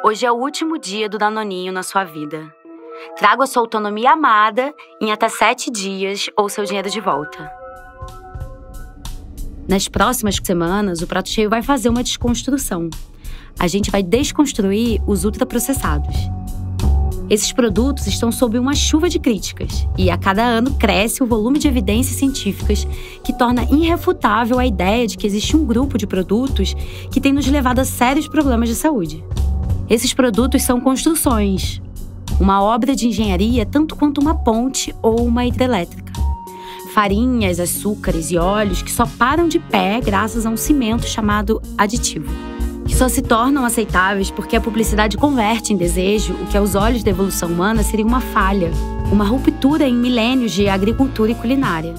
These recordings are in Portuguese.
Hoje é o último dia do Danoninho na sua vida. Traga a sua autonomia amada em até 7 dias ou seu dinheiro de volta. Nas próximas semanas, o Prato Cheio vai fazer uma desconstrução. A gente vai desconstruir os ultraprocessados. Esses produtos estão sob uma chuva de críticas e a cada ano cresce o volume de evidências científicas que torna irrefutável a ideia de que existe um grupo de produtos que tem nos levado a sérios problemas de saúde. Esses produtos são construções, uma obra de engenharia tanto quanto uma ponte ou uma hidrelétrica. Farinhas, açúcares e óleos que só param de pé graças a um cimento chamado aditivo, que só se tornam aceitáveis porque a publicidade converte em desejo o que aos olhos da evolução humana seria uma falha, uma ruptura em milênios de agricultura e culinária.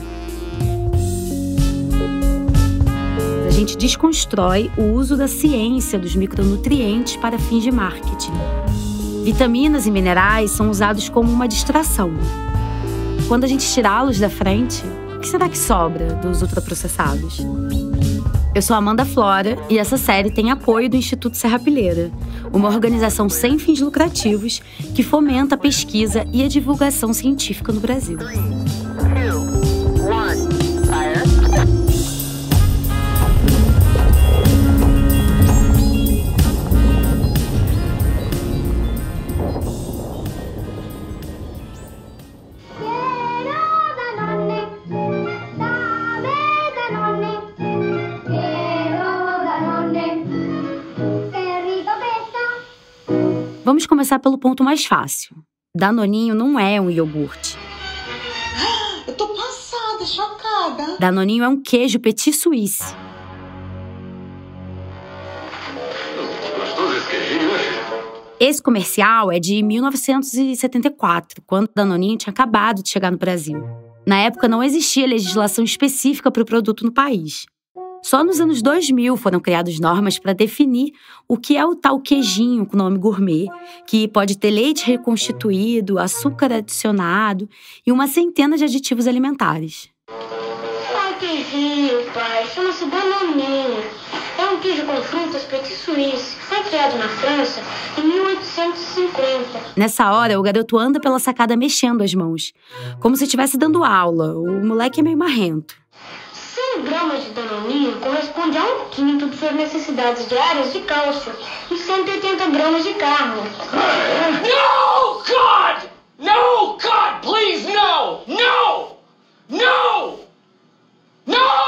A gente desconstrói o uso da ciência dos micronutrientes para fins de marketing. Vitaminas e minerais são usados como uma distração. Quando a gente tirá-los da frente, o que será que sobra dos ultraprocessados? Eu sou Amanda Flora e essa série tem apoio do Instituto Serrapilheira, uma organização sem fins lucrativos que fomenta a pesquisa e a divulgação científica no Brasil. Vamos começar pelo ponto mais fácil. Danoninho não é um iogurte. Eu tô passada, chocada. Danoninho é um queijo petit suisse. Gostoso esse queijinho, né? Esse comercial é de 1974, quando o Danoninho tinha acabado de chegar no Brasil. Na época não existia legislação específica para o produto no país. Só nos anos 2000 foram criadas normas para definir o que é o tal queijinho com nome gourmet, que pode ter leite reconstituído, açúcar adicionado e uma centena de aditivos alimentares. Ai, queijinho, pai. Chama-se Danoninho. É um queijo com frutas petit suisse. Foi criado na França em 1850. Nessa hora, o garoto anda pela sacada mexendo as mãos, como se estivesse dando aula. O moleque é meio marrento. 100 gramas de Danoninho corresponde a 1/5 de suas necessidades diárias de cálcio e 180 gramas de carne. No, God! No, God, please, no! No! No! No!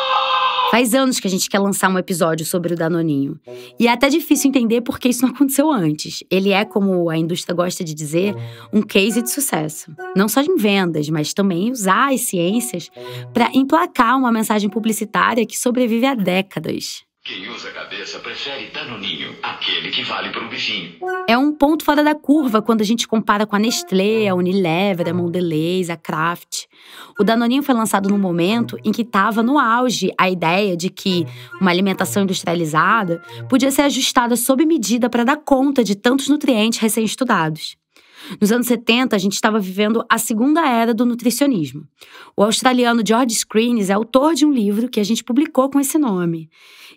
Faz anos que a gente quer lançar um episódio sobre o Danoninho. E é até difícil entender por que isso não aconteceu antes. Ele é, como a indústria gosta de dizer, um case de sucesso. Não só em vendas, mas também usar as ciências para emplacar uma mensagem publicitária que sobrevive há décadas. Quem usa a cabeça prefere Danoninho, aquele que vale por um bichinho. É um ponto fora da curva quando a gente compara com a Nestlé, a Unilever, a Mondelez, a Kraft. O Danoninho foi lançado num momento em que estava no auge a ideia de que uma alimentação industrializada podia ser ajustada sob medida para dar conta de tantos nutrientes recém-estudados. Nos anos 70, a gente estava vivendo a segunda era do nutricionismo. O australiano George Screenes é autor de um livro que a gente publicou com esse nome.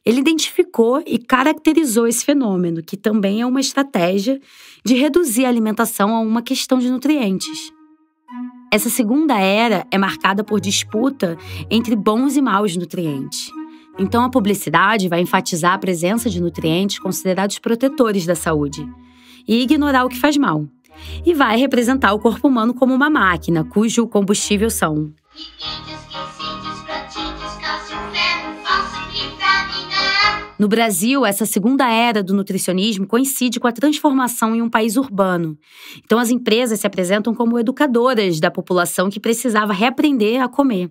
Ele identificou e caracterizou esse fenômeno, que também é uma estratégia de reduzir a alimentação a uma questão de nutrientes. Essa segunda era é marcada por disputa entre bons e maus nutrientes. Então, a publicidade vai enfatizar a presença de nutrientes considerados protetores da saúde e ignorar o que faz mal. E vai representar o corpo humano como uma máquina, cujo combustível são No Brasil, essa segunda era do nutricionismo coincide com a transformação em um país urbano. Então, as empresas se apresentam como educadoras da população que precisava reaprender a comer.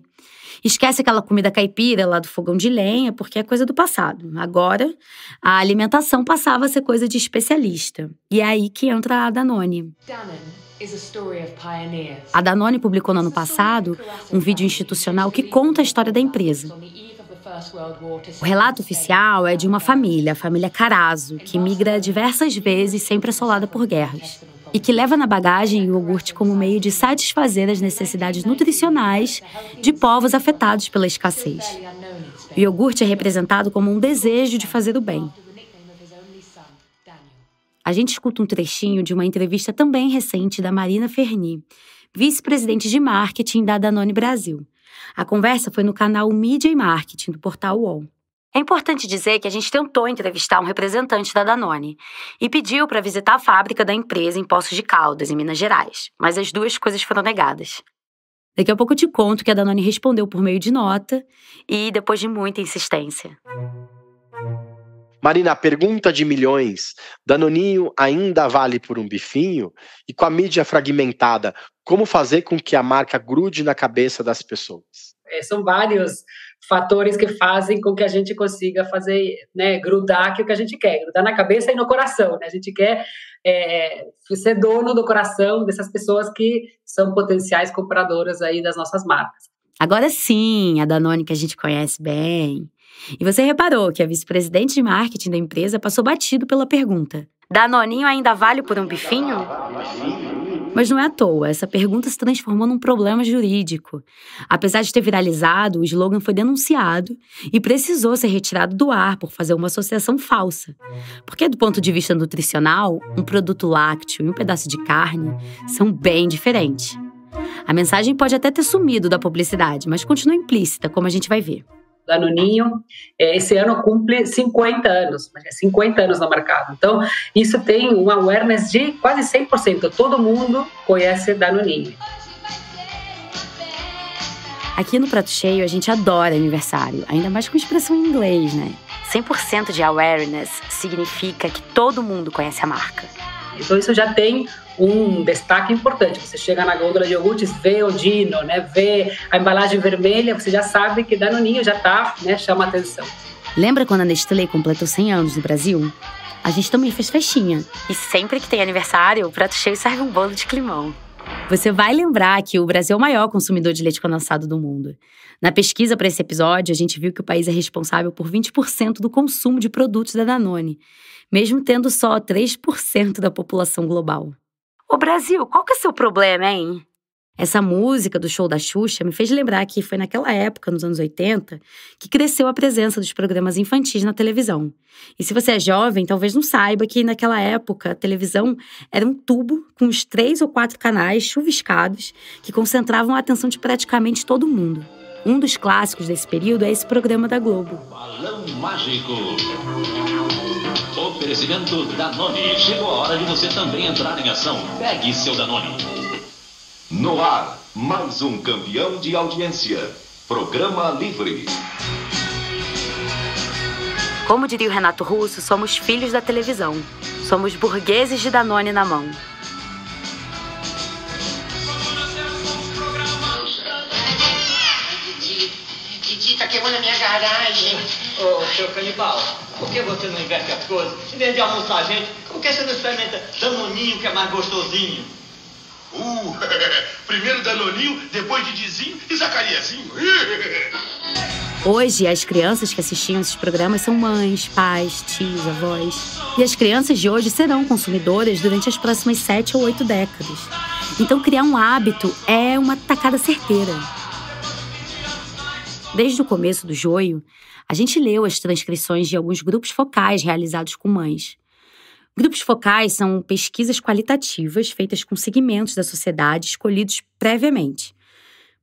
Esquece aquela comida caipira lá do fogão de lenha, porque é coisa do passado. Agora, a alimentação passava a ser coisa de especialista. E é aí que entra a Danone. A Danone publicou no ano passado um vídeo institucional que conta a história da empresa. O relato oficial é de uma família, a família Carazo, que migra diversas vezes sempre assolada por guerras. E que leva na bagagem o iogurte como meio de satisfazer as necessidades nutricionais de povos afetados pela escassez. O iogurte é representado como um desejo de fazer o bem. A gente escuta um trechinho de uma entrevista também recente da Marina Ferni, vice-presidente de marketing da Danone Brasil. A conversa foi no canal Mídia e Marketing do portal UOL. É importante dizer que a gente tentou entrevistar um representante da Danone e pediu para visitar a fábrica da empresa em Poços de Caldas, em Minas Gerais, mas as duas coisas foram negadas. Daqui a pouco eu te conto que a Danone respondeu por meio de nota e depois de muita insistência. Marina, a pergunta de milhões, Danoninho ainda vale por um bifinho? E com a mídia fragmentada, como fazer com que a marca grude na cabeça das pessoas? São vários fatores que fazem com que a gente consiga fazer, né, grudar aquilo que a gente quer, grudar na cabeça e no coração, né? A gente quer ser dono do coração dessas pessoas que são potenciais compradoras aí das nossas marcas. Agora sim, a Danone que a gente conhece bem. E você reparou que a vice-presidente de marketing da empresa passou batido pela pergunta: Danoninho ainda vale por um bifinho? Mas não é à toa, essa pergunta se transformou num problema jurídico. Apesar de ter viralizado, o slogan foi denunciado e precisou ser retirado do ar por fazer uma associação falsa. Porque, do ponto de vista nutricional, um produto lácteo e um pedaço de carne são bem diferentes. A mensagem pode até ter sumido da publicidade, mas continua implícita, como a gente vai ver. Danoninho, esse ano cumpre 50 anos, 50 anos no mercado. Então, isso tem um awareness de quase 100%. Todo mundo conhece Danoninho. Aqui no Prato Cheio, a gente adora aniversário, ainda mais com expressão em inglês, né? 100% de awareness significa que todo mundo conhece a marca. Então, isso já tem um destaque importante. Você chega na gôndola de iogurtes, vê o Dino, né, vê a embalagem vermelha, você já sabe que Danoninho já tá, né, chama a atenção. Lembra quando a Nestlé completou 100 anos no Brasil? A gente também fez festinha. E sempre que tem aniversário, o Prato Cheio serve um bolo de climão. Você vai lembrar que o Brasil é o maior consumidor de leite condensado do mundo. Na pesquisa para esse episódio, a gente viu que o país é responsável por 20% do consumo de produtos da Danone, mesmo tendo só 3% da população global. Ô Brasil, qual que é o seu problema, hein? Essa música do show da Xuxa me fez lembrar que foi naquela época, nos anos 80, que cresceu a presença dos programas infantis na televisão. E se você é jovem, talvez não saiba que naquela época a televisão era um tubo com uns 3 ou 4 canais chuviscados que concentravam a atenção de praticamente todo mundo. Um dos clássicos desse período é esse programa da Globo. Balão Mágico. Oferecimento Danone. Chegou a hora de você também entrar em ação. Pegue seu Danone. No ar, mais um campeão de audiência. Programa Livre. Como diria o Renato Russo, somos filhos da televisão. Somos burgueses de Danone na mão. Didi tá queimando a minha garagem. Ô, seu canibal, por que você não inverte as coisas? Em vez de almoçar a gente, por que você não experimenta Danoninho, que é mais gostosinho? Primeiro Danoninho, depois Didizinho e Zacariazinho. Hoje, as crianças que assistiam esses programas são mães, pais, tios, avós. E as crianças de hoje serão consumidoras durante as próximas 7 ou 8 décadas. Então, criar um hábito é uma tacada certeira. Desde o começo do Joio, a gente leu as transcrições de alguns grupos focais realizados com mães. Grupos focais são pesquisas qualitativas feitas com segmentos da sociedade escolhidos previamente.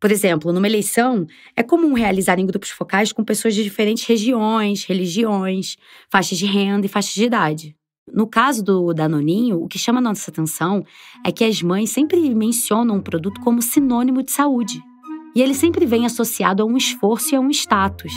Por exemplo, numa eleição, é comum realizar em grupos focais com pessoas de diferentes regiões, religiões, faixas de renda e faixas de idade. No caso do Danoninho, o que chama a nossa atenção é que as mães sempre mencionam o produto como sinônimo de saúde. E ele sempre vem associado a um esforço e a um status.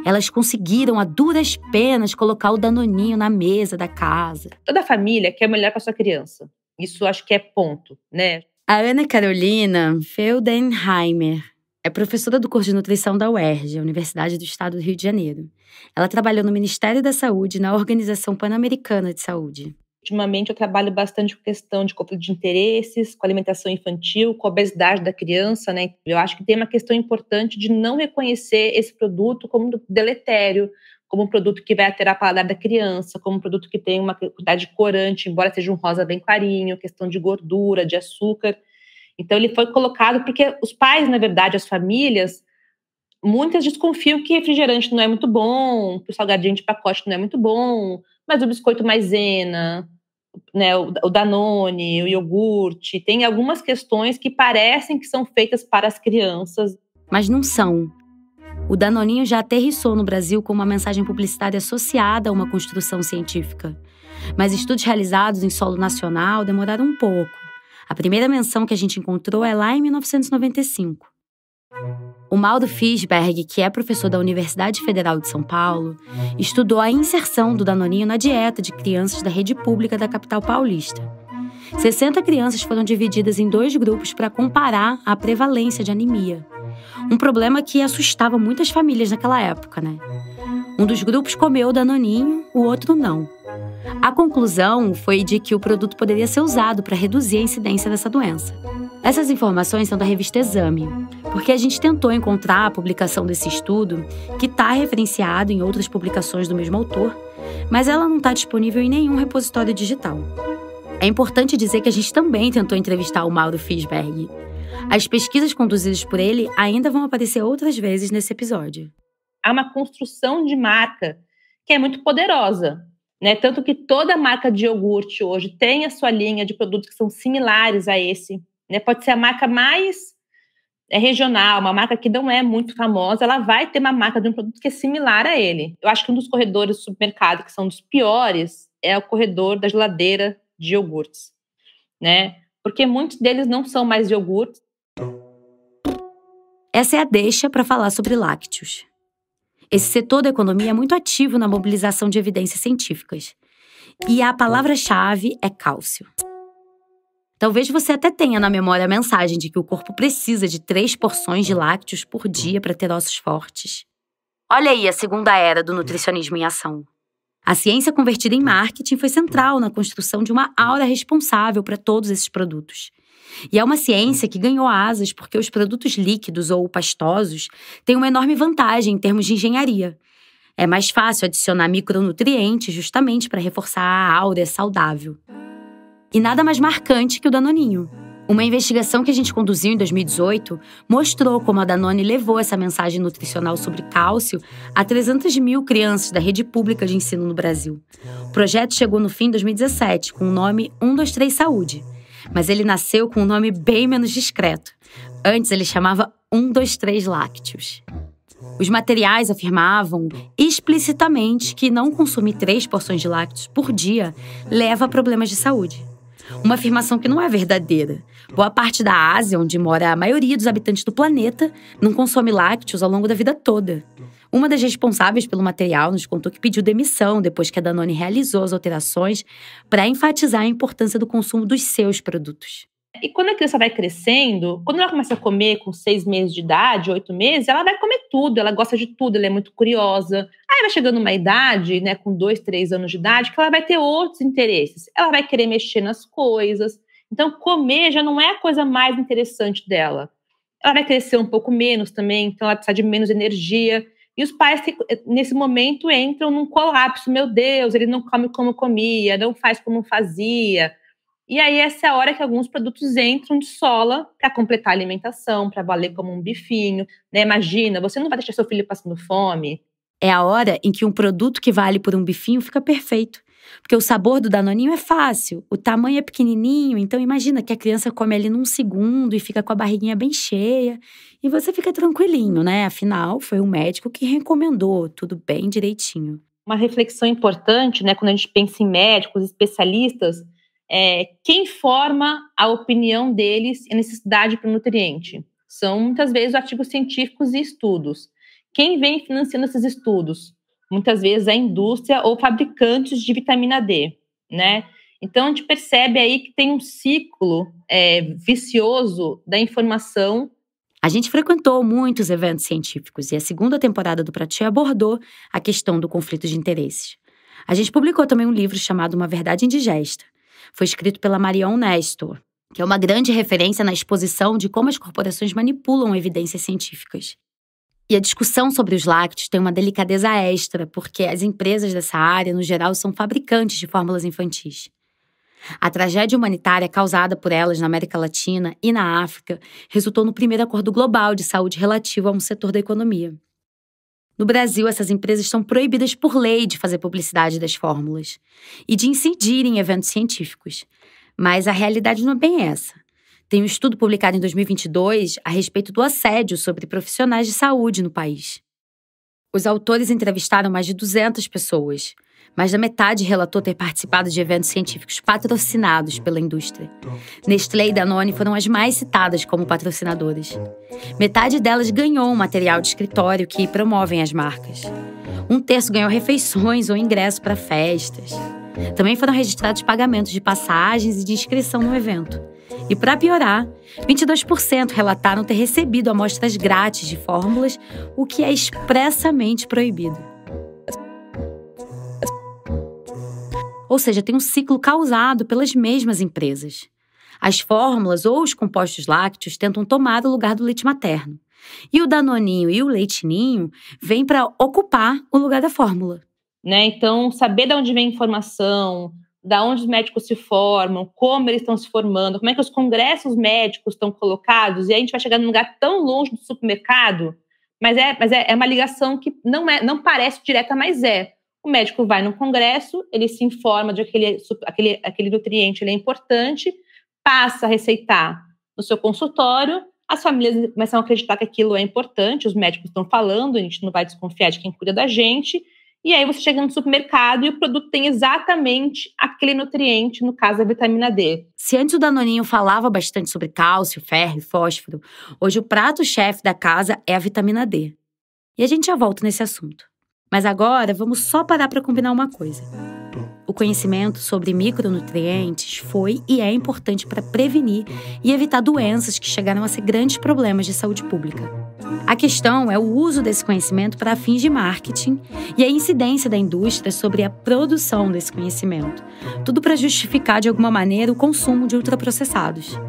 Elas conseguiram, a duras penas, colocar o Danoninho na mesa da casa. Toda família quer o melhor para sua criança. Isso acho que é ponto, né? A Ana Carolina Feldenheimer é professora do curso de nutrição da UERJ, a Universidade do Estado do Rio de Janeiro. Ela trabalhou no Ministério da Saúde e na Organização Pan-Americana de Saúde. Ultimamente eu trabalho bastante com questão de conflito de interesses, com alimentação infantil, com a obesidade da criança, né? Eu acho que tem uma questão importante de não reconhecer esse produto como deletério, como um produto que vai alterar a paladar da criança, como um produto que tem uma quantidade de corante, embora seja um rosa bem clarinho, questão de gordura, de açúcar. Então ele foi colocado porque os pais, na verdade, as famílias, muitas desconfiam que refrigerante não é muito bom, que o salgadinho de pacote não é muito bom, mas o biscoito maisena, né, o Danone, o iogurte, tem algumas questões que parecem que são feitas para as crianças. Mas não são. O Danoninho já aterrissou no Brasil com uma mensagem publicitária associada a uma construção científica. Mas estudos realizados em solo nacional demoraram um pouco. A primeira menção que a gente encontrou é lá em 1995. O Mauro Fischberg, que é professor da Universidade Federal de São Paulo, estudou a inserção do Danoninho na dieta de crianças da rede pública da capital paulista. 60 crianças foram divididas em 2 grupos para comparar a prevalência de anemia. Um problema que assustava muitas famílias naquela época, né? Um dos grupos comeu o Danoninho, o outro não. A conclusão foi de que o produto poderia ser usado para reduzir a incidência dessa doença. Essas informações são da revista Exame, porque a gente tentou encontrar a publicação desse estudo, que está referenciado em outras publicações do mesmo autor, mas ela não está disponível em nenhum repositório digital. É importante dizer que a gente também tentou entrevistar o Mauro Fischberg. As pesquisas conduzidas por ele ainda vão aparecer outras vezes nesse episódio. Há uma construção de marca que é muito poderosa, né? Tanto que toda marca de iogurte hoje tem a sua linha de produtos que são similares a esse. Né? Pode ser a marca mais regional, uma marca que não é muito famosa, ela vai ter uma marca de um produto que é similar a ele. Eu acho que um dos corredores do supermercado que são dos piores é o corredor da geladeira de iogurtes, né? Porque muitos deles não são mais iogurtes. Essa é a deixa para falar sobre lácteos. Esse setor da economia é muito ativo na mobilização de evidências científicas. E a palavra-chave é cálcio. Talvez você até tenha na memória a mensagem de que o corpo precisa de 3 porções de lácteos por dia para ter ossos fortes. Olha aí a segunda era do nutricionismo em ação. A ciência convertida em marketing foi central na construção de uma aura responsável para todos esses produtos. E é uma ciência que ganhou asas porque os produtos líquidos ou pastosos têm uma enorme vantagem em termos de engenharia. É mais fácil adicionar micronutrientes justamente para reforçar a aura saudável. E nada mais marcante que o Danoninho. Uma investigação que a gente conduziu em 2018 mostrou como a Danone levou essa mensagem nutricional sobre cálcio a 300 mil crianças da rede pública de ensino no Brasil. O projeto chegou no fim de 2017 com o nome 123 Saúde, mas ele nasceu com um nome bem menos discreto. Antes ele chamava 123 Lácteos. Os materiais afirmavam explicitamente que não consumir 3 porções de lácteos por dia leva a problemas de saúde. Uma afirmação que não é verdadeira. Boa parte da Ásia, onde mora a maioria dos habitantes do planeta, não consome lácteos ao longo da vida toda. Uma das responsáveis pelo material nos contou que pediu demissão depois que a Danone realizou as alterações para enfatizar a importância do consumo dos seus produtos. E quando a criança vai crescendo, quando ela começa a comer com 6 meses de idade, 8 meses, ela vai comer tudo, ela gosta de tudo, ela é muito curiosa. Aí vai chegando uma idade, né, com 2, 3 anos de idade, que ela vai ter outros interesses. Ela vai querer mexer nas coisas. Então, comer já não é a coisa mais interessante dela. Ela vai crescer um pouco menos também, então ela precisa de menos energia. E os pais, nesse momento, entram num colapso. Meu Deus, ele não come como comia, não faz como fazia. E aí, essa é a hora que alguns produtos entram de sola para completar a alimentação, para valer como um bifinho. Né? Imagina, você não vai deixar seu filho passando fome. É a hora em que um produto que vale por um bifinho fica perfeito. Porque o sabor do Danoninho é fácil, o tamanho é pequenininho, então imagina que a criança come ali num segundo e fica com a barriguinha bem cheia. E você fica tranquilinho, né? Afinal, foi o médico que recomendou, tudo bem direitinho. Uma reflexão importante, né, quando a gente pensa em médicos, especialistas, quem forma a opinião deles e a necessidade para o nutriente. São, muitas vezes, artigos científicos e estudos. Quem vem financiando esses estudos? Muitas vezes a indústria ou fabricantes de vitamina D, né? Então, a gente percebe aí que tem um ciclo vicioso da informação. A gente frequentou muitos eventos científicos e a segunda temporada do Prato Cheio abordou a questão do conflito de interesses. A gente publicou também um livro chamado Uma Verdade Indigesta. Foi escrito pela Marion Nestor, que é uma grande referência na exposição de como as corporações manipulam evidências científicas. E a discussão sobre os lácteos tem uma delicadeza extra, porque as empresas dessa área, no geral, são fabricantes de fórmulas infantis. A tragédia humanitária causada por elas na América Latina e na África resultou no primeiro acordo global de saúde relativo a um setor da economia. No Brasil, essas empresas são proibidas por lei de fazer publicidade das fórmulas e de incidir em eventos científicos. Mas a realidade não é bem essa. Tem um estudo publicado em 2022 a respeito do assédio sobre profissionais de saúde no país. Os autores entrevistaram mais de 200 pessoas. Mais da metade relatou ter participado de eventos científicos patrocinados pela indústria. Nestlé e Danone foram as mais citadas como patrocinadoras. Metade delas ganhou um material de escritório que promovem as marcas. 1/3 ganhou refeições ou ingresso para festas. Também foram registrados pagamentos de passagens e de inscrição no evento. E, para piorar, 22% relataram ter recebido amostras grátis de fórmulas, o que é expressamente proibido. Ou seja, tem um ciclo causado pelas mesmas empresas. As fórmulas ou os compostos lácteos tentam tomar o lugar do leite materno. E o Danoninho e o Leite Ninho vêm para ocupar o lugar da fórmula. Então, saber de onde vem a informação, da onde os médicos se formam, como eles estão se formando, como é que os congressos médicos estão colocados, e aí a gente vai chegar num lugar tão longe do supermercado, mas é uma ligação que não parece direta, mas é. O médico vai no congresso, ele se informa de que aquele nutriente ele é importante, passa a receitar no seu consultório, as famílias começam a acreditar que aquilo é importante, os médicos estão falando, a gente não vai desconfiar de quem cuida da gente, e aí você chega no supermercado e o produto tem exatamente aquele nutriente, no caso a vitamina D. Se antes o Danoninho falava bastante sobre cálcio, ferro e fósforo, hoje o prato-chefe da casa é a vitamina D. E a gente já volta nesse assunto. Mas agora, vamos só parar para combinar uma coisa. O conhecimento sobre micronutrientes foi e é importante para prevenir e evitar doenças que chegaram a ser grandes problemas de saúde pública. A questão é o uso desse conhecimento para fins de marketing e a incidência da indústria sobre a produção desse conhecimento. Tudo para justificar, de alguma maneira, o consumo de ultraprocessados.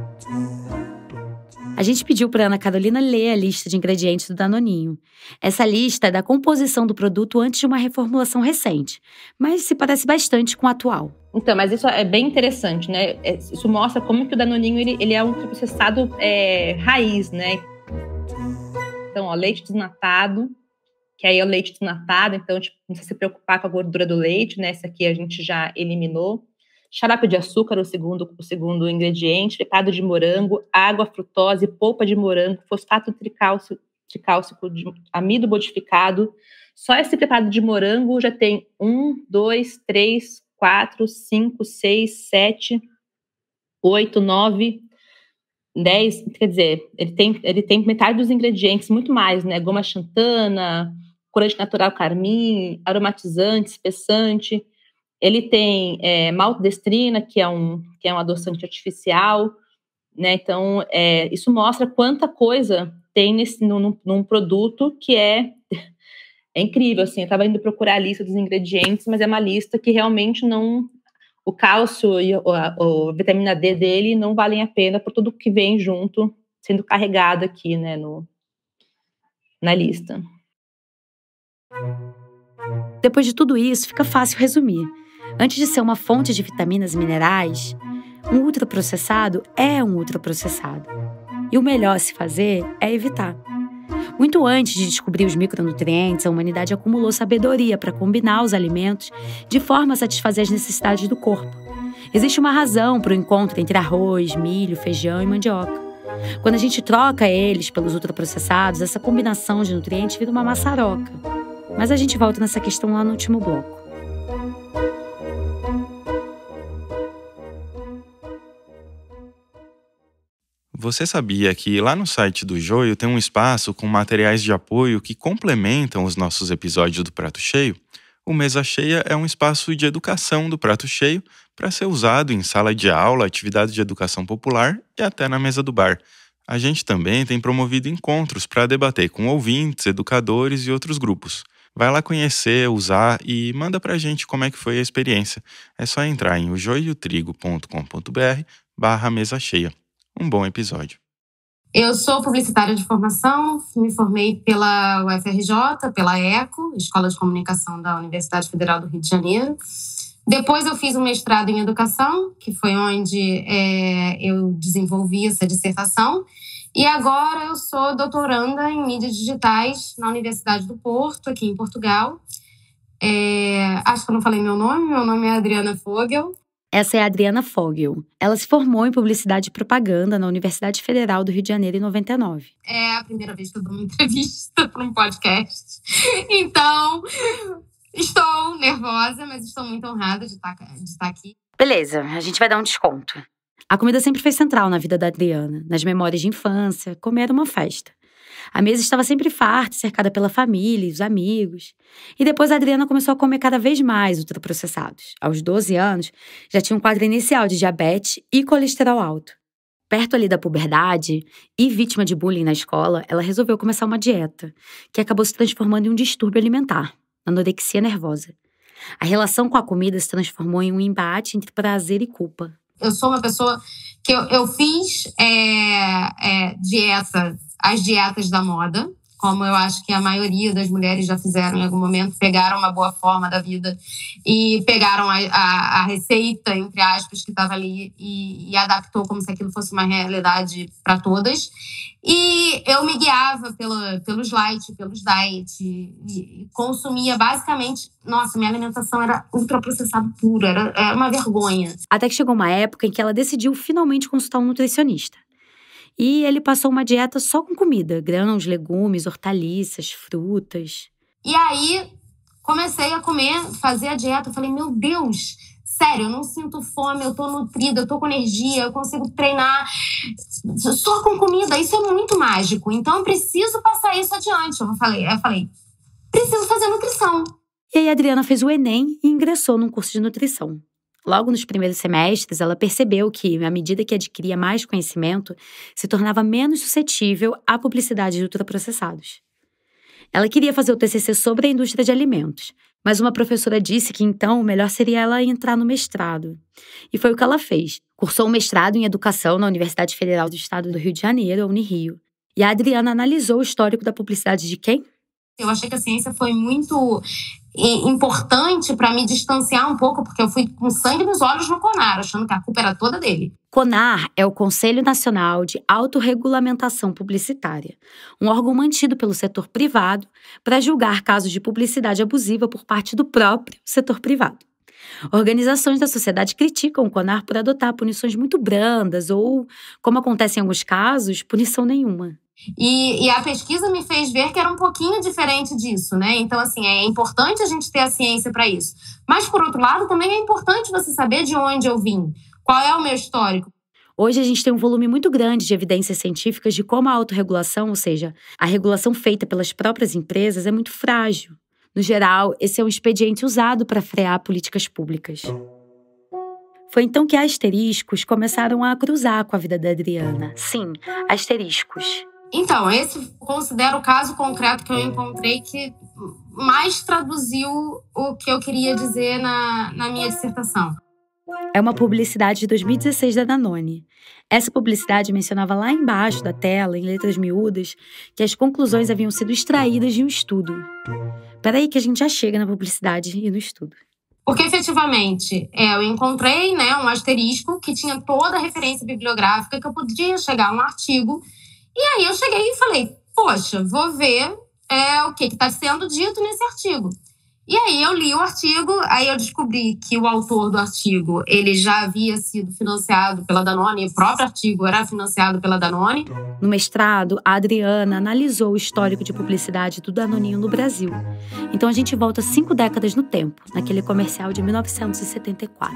A gente pediu para Ana Carolina ler a lista de ingredientes do Danoninho. Essa lista é da composição do produto antes de uma reformulação recente, mas se parece bastante com a atual. Então, mas isso é bem interessante, né? Isso mostra como que o Danoninho ele é um ultraprocessado raiz, né? Então, leite desnatado, que aí é o leite desnatado, então não precisa se preocupar com a gordura do leite, né? Esse aqui a gente já eliminou. Xarope de açúcar, o segundo ingrediente, preparo de morango, água, frutose, polpa de morango, fosfato tricálcico de amido modificado. Só esse preparo de morango já tem 1, 2, 3, 4, 5, 6, 7, 8, 9, 10. Quer dizer, ele tem metade dos ingredientes, muito mais, né? Goma xantana, corante natural carmim, aromatizante, espessante. Ele tem maltodestrina, que é um adoçante artificial, né? Então, isso mostra quanta coisa tem num produto que é incrível, assim. Eu estava indo procurar a lista dos ingredientes, mas é uma lista que realmente não... O cálcio e a vitamina D dele não valem a pena por tudo que vem junto, sendo carregado aqui, né, na lista. Depois de tudo isso, fica fácil resumir. Antes de ser uma fonte de vitaminas e minerais, um ultraprocessado é um ultraprocessado. E o melhor a se fazer é evitar. Muito antes de descobrir os micronutrientes, a humanidade acumulou sabedoria para combinar os alimentos de forma a satisfazer as necessidades do corpo. Existe uma razão para o encontro entre arroz, milho, feijão e mandioca. Quando a gente troca eles pelos ultraprocessados, essa combinação de nutrientes vira uma maçaroca. Mas a gente volta nessa questão lá no último bloco. Você sabia que lá no site do Joio tem um espaço com materiais de apoio que complementam os nossos episódios do Prato Cheio? O Mesa Cheia é um espaço de educação do Prato Cheio para ser usado em sala de aula, atividades de educação popular e até na mesa do bar. A gente também tem promovido encontros para debater com ouvintes, educadores e outros grupos. Vai lá conhecer, usar e manda pra gente como é que foi a experiência. É só entrar em ojoiotrigo.com.br/mesa cheia. Um bom episódio. Eu sou publicitária de formação, me formei pela UFRJ, pela ECO, Escola de Comunicação da Universidade Federal do Rio de Janeiro. Depois eu fiz um mestrado em educação, que foi onde eu desenvolvi essa dissertação. E agora eu sou doutoranda em mídias digitais na Universidade do Porto, aqui em Portugal. Acho que eu não falei meu nome é Adriana Fogel. Essa é a Adriana Fogel. Ela se formou em Publicidade e Propaganda na Universidade Federal do Rio de Janeiro em 99. É a primeira vez que eu dou uma entrevista para um podcast. Então, estou nervosa, mas estou muito honrada de estar aqui. Beleza, a gente vai dar um desconto. A comida sempre foi central na vida da Adriana. Nas memórias de infância, comer era uma festa. A mesa estava sempre farta, cercada pela família e os amigos. E depois a Adriana começou a comer cada vez mais ultraprocessados. Aos 12 anos, já tinha um quadro inicial de diabetes e colesterol alto. Perto ali da puberdade e vítima de bullying na escola, ela resolveu começar uma dieta, que acabou se transformando em um distúrbio alimentar, anorexia nervosa. A relação com a comida se transformou em um embate entre prazer e culpa. Eu sou uma pessoa que eu fiz as dietas da moda, como eu acho que a maioria das mulheres já fizeram em algum momento, pegaram uma boa forma da vida e pegaram a receita, entre aspas, que estava ali e adaptou como se aquilo fosse uma realidade para todas. E eu me guiava pelos light, pelos diet e consumia basicamente... Nossa, minha alimentação era ultraprocessada pura, era uma vergonha. Até que chegou uma época em que ela decidiu finalmente consultar um nutricionista. E ele passou uma dieta só com comida, grãos, legumes, hortaliças, frutas. E aí, comecei a comer, fazer a dieta. Eu falei, meu Deus, sério, eu não sinto fome, eu tô nutrida, eu tô com energia, eu consigo treinar só com comida. Isso é muito mágico. Então, eu preciso passar isso adiante. Eu falei, preciso fazer nutrição. E aí, a Adriana fez o Enem e ingressou num curso de nutrição. Logo nos primeiros semestres, ela percebeu que, à medida que adquiria mais conhecimento, se tornava menos suscetível à publicidade de ultraprocessados. Ela queria fazer o TCC sobre a indústria de alimentos, mas uma professora disse que então o melhor seria ela entrar no mestrado. E foi o que ela fez. Cursou um mestrado em Educação na Universidade Federal do Estado do Rio de Janeiro, a Unirio. E a Adriana analisou o histórico da publicidade de quem? Eu achei que a ciência foi muito importante para me distanciar um pouco, porque eu fui com sangue nos olhos no CONAR, achando que a culpa era toda dele. CONAR é o Conselho Nacional de Autorregulamentação Publicitária, um órgão mantido pelo setor privado para julgar casos de publicidade abusiva por parte do próprio setor privado. Organizações da sociedade criticam o CONAR por adotar punições muito brandas ou, como acontece em alguns casos, punição nenhuma. E a pesquisa me fez ver que era um pouquinho diferente disso, né? Então, assim, é importante a gente ter a ciência para isso. Mas, por outro lado, também é importante você saber de onde eu vim, qual é o meu histórico. Hoje a gente tem um volume muito grande de evidências científicas de como a autorregulação, ou seja, a regulação feita pelas próprias empresas, é muito frágil. No geral, esse é um expediente usado para frear políticas públicas. Foi então que asteriscos começaram a cruzar com a vida da Adriana. Sim, asteriscos. Então, esse considero o caso concreto que eu encontrei que mais traduziu o que eu queria dizer na minha dissertação. É uma publicidade de 2016 da Danone. Essa publicidade mencionava lá embaixo da tela, em letras miúdas, que as conclusões haviam sido extraídas de um estudo. Peraí que a gente já chega na publicidade e no estudo. Porque, efetivamente, eu encontrei um asterisco que tinha toda a referência bibliográfica que eu podia chegar a um artigo. E aí eu cheguei e falei, poxa, vou ver o que está sendo dito nesse artigo. E aí eu li o artigo, aí eu descobri que o autor do artigo, ele já havia sido financiado pela Danone, o próprio artigo era financiado pela Danone. No mestrado, a Adriana analisou o histórico de publicidade do Danoninho no Brasil. Então a gente volta 5 décadas no tempo, naquele comercial de 1974.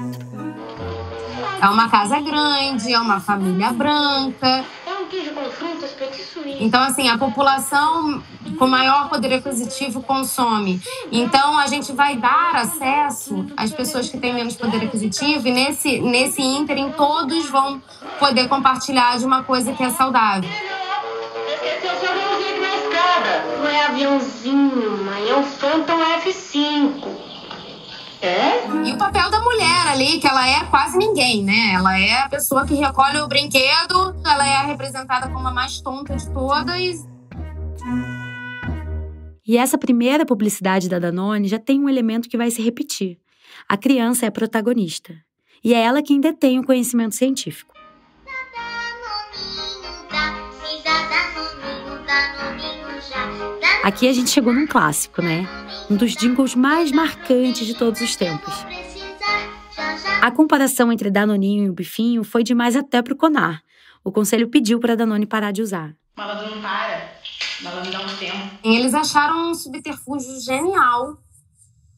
É uma casa grande, é uma família branca. Queijo com frutas, petit suisse. Então, assim, a população com maior poder aquisitivo consome. Então, a gente vai dar acesso às pessoas que têm menos poder aquisitivo e nesse ínterim todos vão poder compartilhar de uma coisa que é saudável. Esse é o seu aviãozinho na escada. Não é aviãozinho, mãe, é um Phantom F5. E o papel da mulher ali, que ela é quase ninguém, né? Ela é a pessoa que recolhe o brinquedo, ela é representada como a mais tonta de todas. E essa primeira publicidade da Danone já tem um elemento que vai se repetir. A criança é a protagonista. E é ela quem detém o conhecimento científico. Danoninho precisa Aqui a gente chegou num clássico, né? Um dos jingles mais marcantes de todos os tempos. A comparação entre Danoninho e o Bifinho foi demais até pro Conar. O conselho pediu pra Danone parar de usar. Malandro não para. Malandro dá um tempo. Eles acharam um subterfúgio genial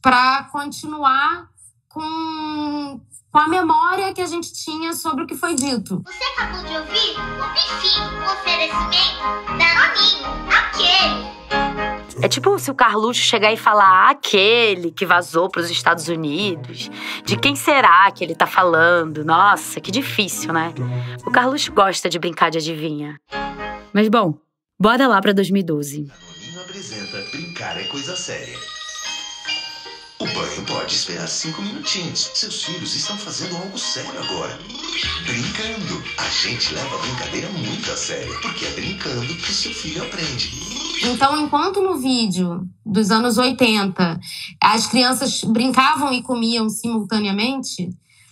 para continuar com a memória que a gente tinha sobre o que foi dito. Você acabou de ouvir o Bifinho, o oferecimento Danoninho, aquele. É tipo se o Carluxo chegar e falar aquele que vazou para os Estados Unidos. De quem será que ele tá falando? Nossa, que difícil, né? O Carluxo gosta de brincar de adivinha. Mas bom, bora lá para 2012. Danoninho apresenta Brincar é Coisa Séria. O banho pode esperar 5 minutinhos. Seus filhos estão fazendo algo sério agora. Brincando. A gente leva a brincadeira muito a sério, porque é brincando que seu filho aprende. Então, enquanto no vídeo dos anos 80 as crianças brincavam e comiam simultaneamente,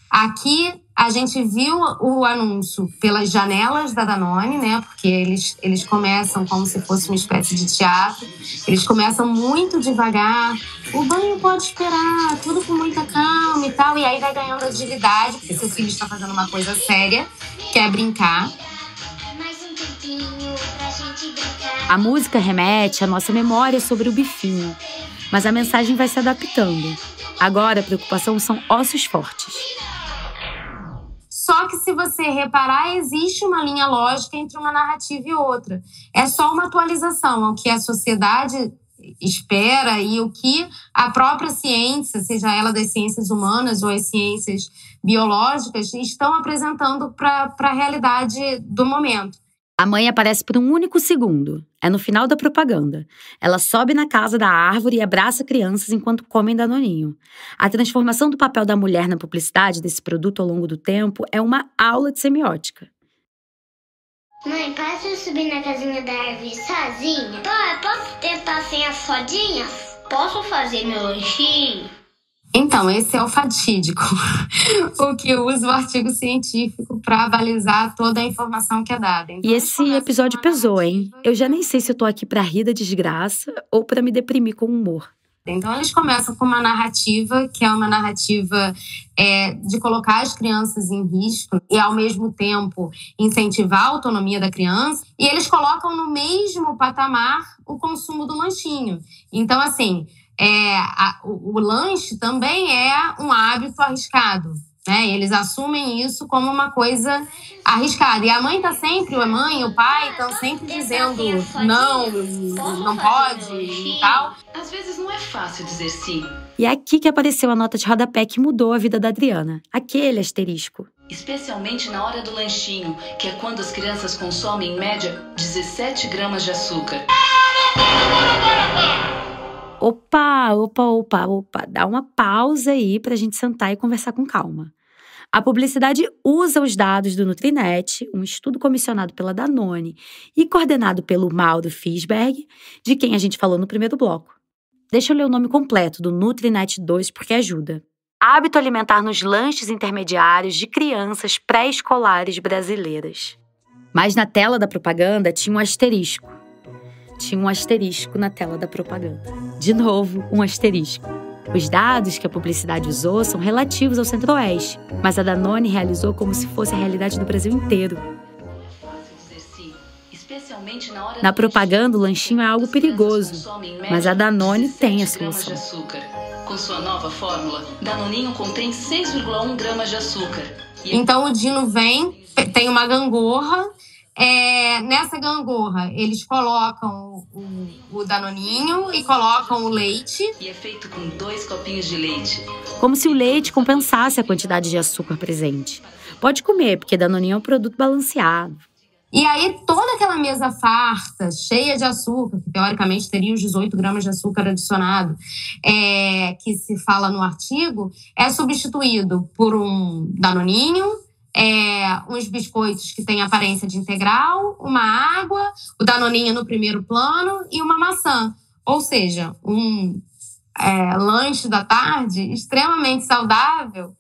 aqui a gente viu o anúncio pelas janelas da Danone, né? Porque eles começam como se fosse uma espécie de teatro. Eles começam muito devagar. O banho pode esperar, tudo com muita calma e tal. E aí vai ganhando agilidade, porque seu filho está fazendo uma coisa séria, que é brincar. Mais um tempinho pra gente brincar. A música remete à nossa memória sobre o Bifinho, mas a mensagem vai se adaptando. Agora a preocupação são ossos fortes. Só que se você reparar, existe uma linha lógica entre uma narrativa e outra. É só uma atualização ao que a sociedade espera e o que a própria ciência, seja ela das ciências humanas ou as ciências biológicas, estão apresentando para a realidade do momento. A mãe aparece por um único segundo. É no final da propaganda. Ela sobe na casa da árvore e abraça crianças enquanto comem Danoninho. A transformação do papel da mulher na publicidade desse produto ao longo do tempo é uma aula de semiótica. Mãe, posso eu subir na casinha da árvore sozinha? Posso tentar sem as rodinhas? Posso fazer meu lanchinho? Então, esse é o fatídico, o que usa o artigo científico para balizar toda a informação que é dada. Então, e esse episódio pesou, hein? Eu já nem sei se eu tô aqui pra rir da desgraça ou pra me deprimir com humor. Então, eles começam com uma narrativa, que é uma narrativa de colocar as crianças em risco e, ao mesmo tempo, incentivar a autonomia da criança. E eles colocam no mesmo patamar o consumo do lanchinho. Então, assim, o lanche também é um hábito arriscado, né? Eles assumem isso como uma coisa arriscada. E a mãe tá sempre, a mãe e o pai estão sempre dizendo não pode e tal. Às vezes não é fácil dizer sim. E é aqui que apareceu a nota de rodapé que mudou a vida da Adriana. Aquele asterisco. Especialmente na hora do lanchinho, que é quando as crianças consomem, em média, 17 gramas de açúcar. Opa, dá uma pausa aí pra gente sentar e conversar com calma. A publicidade usa os dados do Nutrinet, um estudo comissionado pela Danone e coordenado pelo Mauro Fisberg, de quem a gente falou no primeiro bloco. Deixa eu ler o nome completo do Nutrinet 2 porque ajuda. Hábito alimentar nos lanches intermediários de crianças pré-escolares brasileiras. Mas na tela da propaganda tinha um asterisco. Tinha um asterisco na tela da propaganda. De novo, um asterisco. Os dados que a publicidade usou são relativos ao Centro-Oeste, mas a Danone realizou como se fosse a realidade do Brasil inteiro. Na propaganda, o lanchinho é algo perigoso, mas a Danone tem a solução. Com sua nova fórmula, Danoninho contém 6,1 gramas de açúcar. Então o Dino vem, tem uma gangorra. Nessa gangorra, eles colocam o Danoninho e colocam o leite. E é feito com 2 copinhos de leite. Como se o leite compensasse a quantidade de açúcar presente. Pode comer, porque Danoninho é um produto balanceado. E aí, toda aquela mesa farta, cheia de açúcar, que teoricamente teria os 18 gramas de açúcar adicionado, que se fala no artigo, é substituído por um Danoninho, uns biscoitos que têm aparência de integral, uma água, o Danoninho no primeiro plano e uma maçã. Ou seja, um lanche da tarde extremamente saudável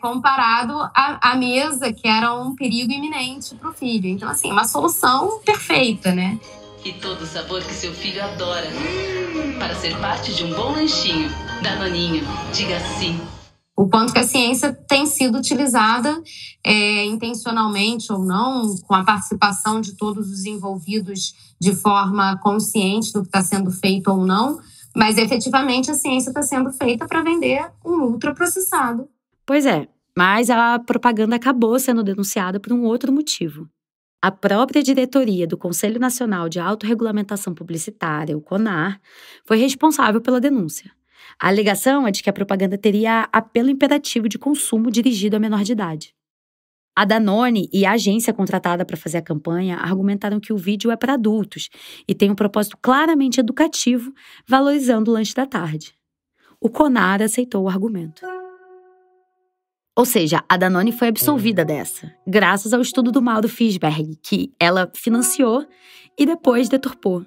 comparado à mesa, que era um perigo iminente para o filho. Então, assim, uma solução perfeita, né? e todo o sabor que seu filho adora. Para ser parte de um bom lanchinho, Danoninho, diga sim. O quanto que a ciência tem sido utilizada intencionalmente ou não, com a participação de todos os envolvidos de forma consciente do que está sendo feito ou não, mas efetivamente a ciência está sendo feita para vender um ultraprocessado. Pois é, mas a propaganda acabou sendo denunciada por um outro motivo. A própria diretoria do Conselho Nacional de Autorregulamentação Publicitária, o CONAR, foi responsável pela denúncia. A alegação é de que a propaganda teria apelo imperativo de consumo dirigido a menor de idade. A Danone e a agência contratada para fazer a campanha argumentaram que o vídeo é para adultos e tem um propósito claramente educativo, valorizando o lanche da tarde. O CONAR aceitou o argumento. Ou seja, a Danone foi absolvida dessa, graças ao estudo do Mauro Fisberg, que ela financiou e depois deturpou.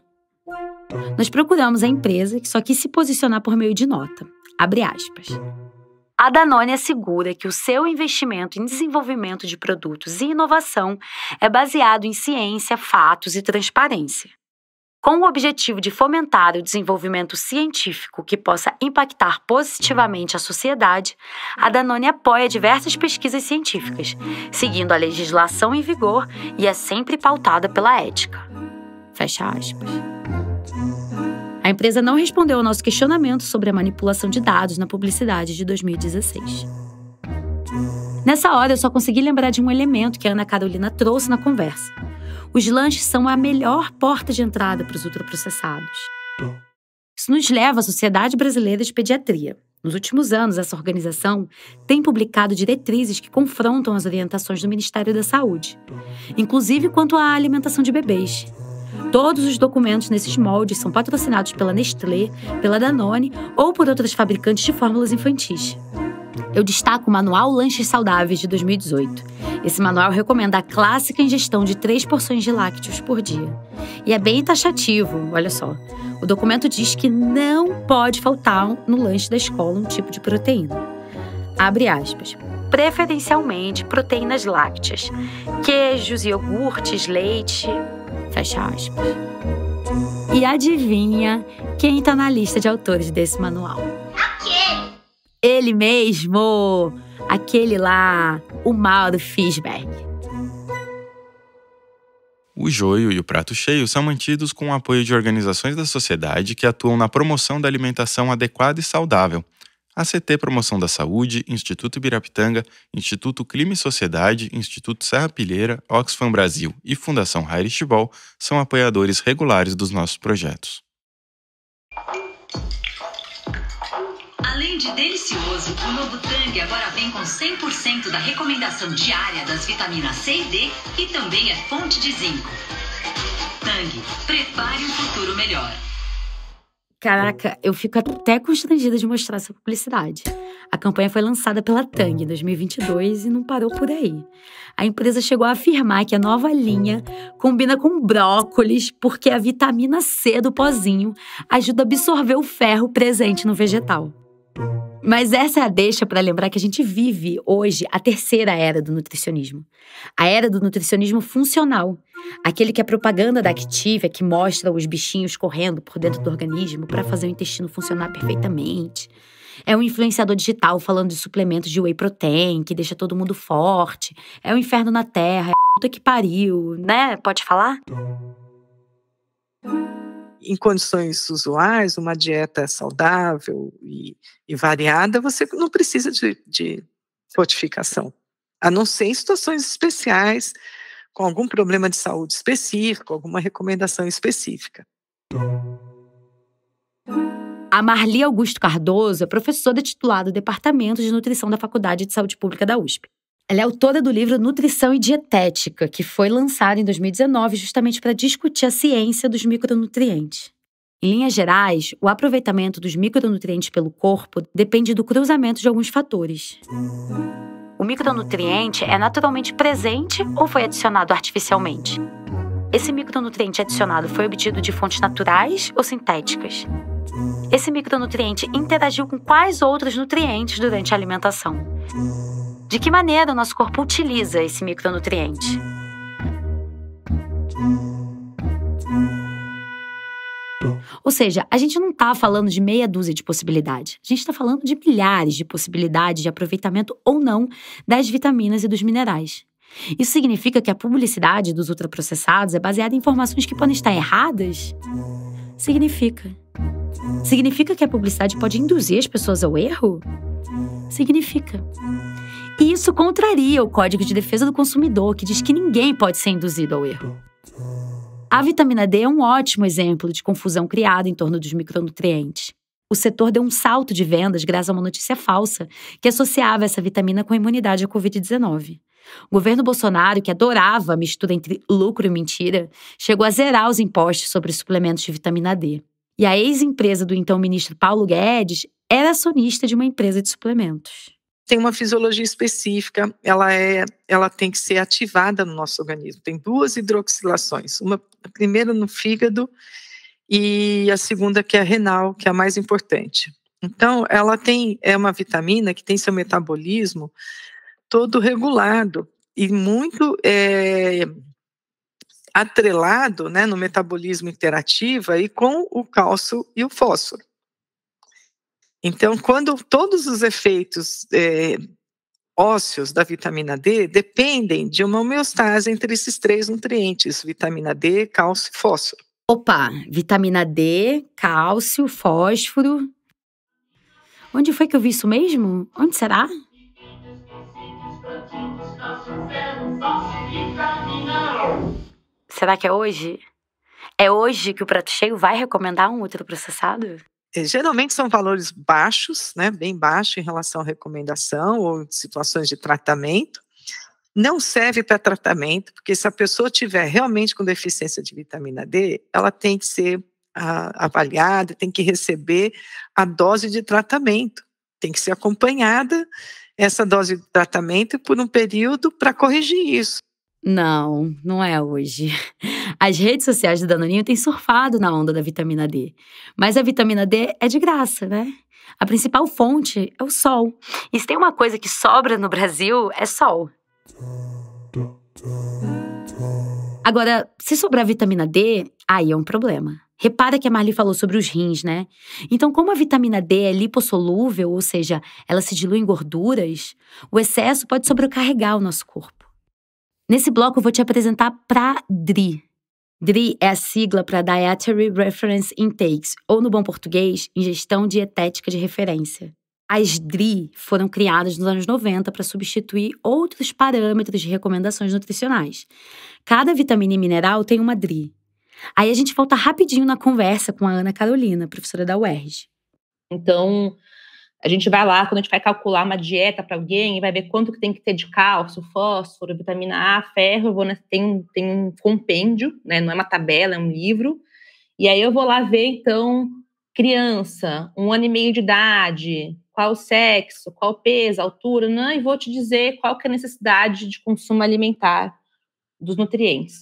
Nós procuramos a empresa que só quis se posicionar por meio de nota. Abre aspas. A Danone assegura que o seu investimento em desenvolvimento de produtos e inovação é baseado em ciência, fatos e transparência. Com o objetivo de fomentar o desenvolvimento científico que possa impactar positivamente a sociedade, a Danone apoia diversas pesquisas científicas, seguindo a legislação em vigor e é sempre pautada pela ética. Fecha aspas. A empresa não respondeu ao nosso questionamento sobre a manipulação de dados na publicidade de 2016. Nessa hora, eu só consegui lembrar de um elemento que a Ana Carolina trouxe na conversa. Os lanches são a melhor porta de entrada para os ultraprocessados. Isso nos leva à Sociedade Brasileira de Pediatria. Nos últimos anos, essa organização tem publicado diretrizes que confrontam as orientações do Ministério da Saúde, inclusive quanto à alimentação de bebês. Todos os documentos nesses moldes são patrocinados pela Nestlé, pela Danone ou por outras fabricantes de fórmulas infantis. Eu destaco o Manual Lanches Saudáveis de 2018. Esse manual recomenda a clássica ingestão de 3 porções de lácteos por dia. E é bem taxativo, olha só. O documento diz que não pode faltar no lanche da escola um tipo de proteína. Abre aspas. Preferencialmente proteínas lácteas, queijos, iogurtes, leite... Fecha aspas. E adivinha quem está na lista de autores desse manual? Aquele! Ele mesmo! Aquele lá, o Mauro Fisberg. O Joio e o Prato Cheio são mantidos com o apoio de organizações da sociedade que atuam na promoção da alimentação adequada e saudável. A CT Promoção da Saúde, Instituto Ibirapitanga, Instituto Clima e Sociedade, Instituto Serra Pilheira, Oxfam Brasil e Fundação Irish Ball são apoiadores regulares dos nossos projetos. Além de delicioso, o novo Tang agora vem com 100% da recomendação diária das vitaminas C e D e também é fonte de zinco. Tang, prepare um futuro melhor. Caraca, eu fico até constrangida de mostrar essa publicidade. A campanha foi lançada pela Tang em 2022 e não parou por aí. A empresa chegou a afirmar que a nova linha combina com brócolis porque a vitamina C do pozinho ajuda a absorver o ferro presente no vegetal. Mas essa é a deixa para lembrar que a gente vive hoje a terceira era do nutricionismo. A era do nutricionismo funcional. Aquele que a propaganda da Activia que mostra os bichinhos correndo por dentro do organismo para fazer o intestino funcionar perfeitamente. É um influenciador digital falando de suplementos de whey protein que deixa todo mundo forte. É o inferno na terra, é a puta que pariu, né? Pode falar? Em condições usuais, uma dieta saudável e variada, você não precisa de fortificação. A não ser em situações especiais, com algum problema de saúde específico, alguma recomendação específica. A Marli Augusto Cardoso é professora titular do Departamento de Nutrição da Faculdade de Saúde Pública da USP. Ela é autora do livro Nutrição e Dietética, que foi lançado em 2019 justamente para discutir a ciência dos micronutrientes. Em linhas gerais, o aproveitamento dos micronutrientes pelo corpo depende do cruzamento de alguns fatores. O micronutriente é naturalmente presente ou foi adicionado artificialmente? Esse micronutriente adicionado foi obtido de fontes naturais ou sintéticas? Esse micronutriente interagiu com quais outros nutrientes durante a alimentação? De que maneira o nosso corpo utiliza esse micronutriente? Ou seja, a gente não está falando de meia dúzia de possibilidades. A gente está falando de milhares de possibilidades de aproveitamento ou não das vitaminas e dos minerais. Isso significa que a publicidade dos ultraprocessados é baseada em informações que podem estar erradas? Significa. Significa que a publicidade pode induzir as pessoas ao erro? Significa. E isso contraria o Código de Defesa do Consumidor, que diz que ninguém pode ser induzido ao erro. A vitamina D é um ótimo exemplo de confusão criada em torno dos micronutrientes. O setor deu um salto de vendas graças a uma notícia falsa que associava essa vitamina com a imunidade à Covid-19. O governo Bolsonaro, que adorava a mistura entre lucro e mentira, chegou a zerar os impostos sobre os suplementos de vitamina D. E a ex-empresa do então ministro Paulo Guedes era acionista de uma empresa de suplementos. Tem uma fisiologia específica, ela tem que ser ativada no nosso organismo. Tem 2 hidroxilações, a primeira no fígado e a segunda que é a renal, que é a mais importante. Então, é uma vitamina que tem seu metabolismo todo regulado e muito atrelado, né, no metabolismo interativo aí, com o cálcio e o fósforo. Então, quando todos os efeitos ósseos da vitamina D dependem de uma homeostase entre esses 3 nutrientes, vitamina D, cálcio e fósforo. Opa, vitamina D, cálcio, fósforo. Onde foi que eu vi isso mesmo? Onde será? Será que é hoje? É hoje que o Prato Cheio vai recomendar um ultraprocessado? Geralmente são valores baixos, né, bem baixos em relação à recomendação ou situações de tratamento. Não serve para tratamento, porque se a pessoa tiver realmente com deficiência de vitamina D, ela tem que ser avaliada, tem que receber a dose de tratamento. Tem que ser acompanhada essa dose de tratamento por um período para corrigir isso. Não, não é hoje. As redes sociais do Danoninho têm surfado na onda da vitamina D. Mas a vitamina D é de graça, né? A principal fonte é o sol. E se tem uma coisa que sobra no Brasil, é sol. Agora, se sobrar vitamina D, aí é um problema. Repara que a Marli falou sobre os rins, né? Então, como a vitamina D é lipossolúvel, ou seja, ela se dilui em gorduras, o excesso pode sobrecarregar o nosso corpo. Nesse bloco, eu vou te apresentar para DRI. DRI é a sigla para Dietary Reference Intakes, ou no bom português, ingestão dietética de referência. As DRI foram criadas nos anos 90 para substituir outros parâmetros de recomendações nutricionais. Cada vitamina e mineral tem uma DRI. Aí a gente volta rapidinho na conversa com a Ana Carolina, professora da UERJ. Então, a gente vai lá, quando a gente vai calcular uma dieta para alguém, vai ver quanto que tem que ter de cálcio, fósforo, vitamina A, ferro, tem um compêndio, né? Não é uma tabela, é um livro. E aí eu vou lá ver, então, criança, 1 ano e meio de idade, qual o sexo, qual o peso, altura, né? E vou te dizer qual que é a necessidade de consumo alimentar dos nutrientes.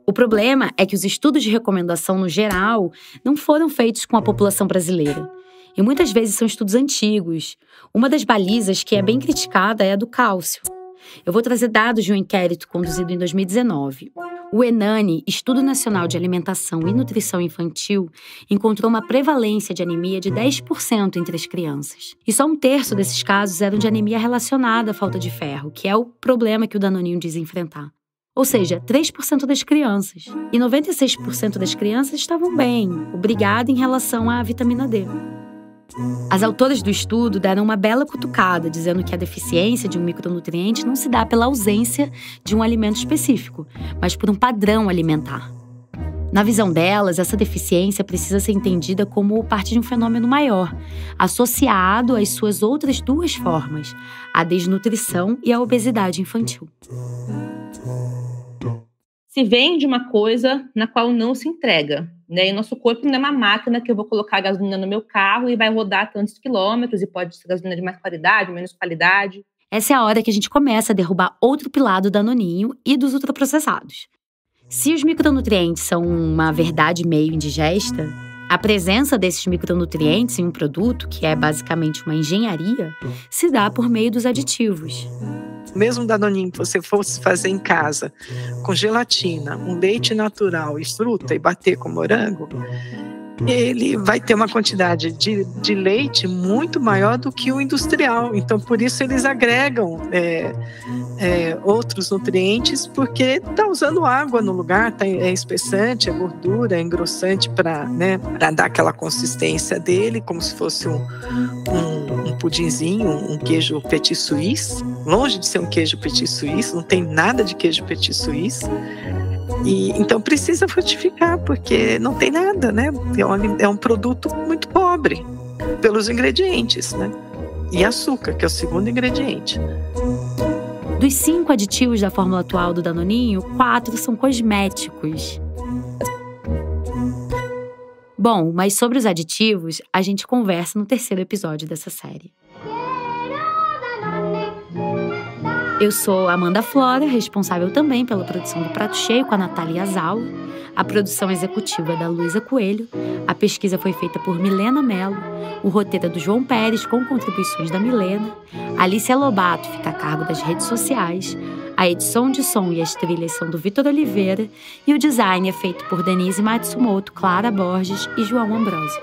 O problema é que os estudos de recomendação, no geral, não foram feitos com a população brasileira. E muitas vezes são estudos antigos. Uma das balizas que é bem criticada é a do cálcio. Eu vou trazer dados de um inquérito conduzido em 2019. O ENANI, Estudo Nacional de Alimentação e Nutrição Infantil, encontrou uma prevalência de anemia de 10% entre as crianças. E só 1/3 desses casos eram de anemia relacionada à falta de ferro, que é o problema que o Danoninho diz enfrentar. Ou seja, 3% das crianças. E 96% das crianças estavam bem, obrigada em relação à vitamina D. As autoras do estudo deram uma bela cutucada, dizendo que a deficiência de um micronutriente não se dá pela ausência de um alimento específico, mas por um padrão alimentar. Na visão delas, essa deficiência precisa ser entendida como parte de um fenômeno maior, associado às suas outras 2 formas, a desnutrição e a obesidade infantil. Se vende uma coisa na qual não se entrega, né? E nosso corpo não é uma máquina que eu vou colocar gasolina no meu carro e vai rodar tantos quilômetros e pode ser gasolina de mais qualidade, menos qualidade. Essa é a hora que a gente começa a derrubar outro pilar do Danoninho e dos ultraprocessados. Se os micronutrientes são uma verdade meio indigesta, a presença desses micronutrientes em um produto, que é basicamente uma engenharia, se dá por meio dos aditivos. Mesmo Danoninho que você fosse fazer em casa, com gelatina, um leite natural e fruta e bater com morango, ele vai ter uma quantidade de leite muito maior do que o industrial. Então, por isso eles agregam outros nutrientes, porque está usando água no lugar, é espessante, é gordura, é engrossante para dar aquela consistência dele, como se fosse um pudinzinho, um queijo petit suisse. Longe de ser um queijo petit suisse, não tem nada de queijo petit suisse. E então precisa frutificar, porque não tem nada, né? É um produto muito pobre pelos ingredientes, né? E açúcar, que é o segundo ingrediente. Dos 5 aditivos da fórmula atual do Danoninho, 4 são cosméticos. Bom, mas sobre os aditivos, a gente conversa no 3º episódio dessa série. Eu sou Amanda Flora, responsável também pela produção do Prato Cheio com a Natália Azal. A produção executiva é da Luísa Coelho. A pesquisa foi feita por Milena Mello. O roteiro é do João Pérez, com contribuições da Milena. Alicia Lobato fica a cargo das redes sociais. A edição de som e as trilhas são do Vitor Oliveira. E o design é feito por Denise Matsumoto, Clara Borges e João Ambrosio.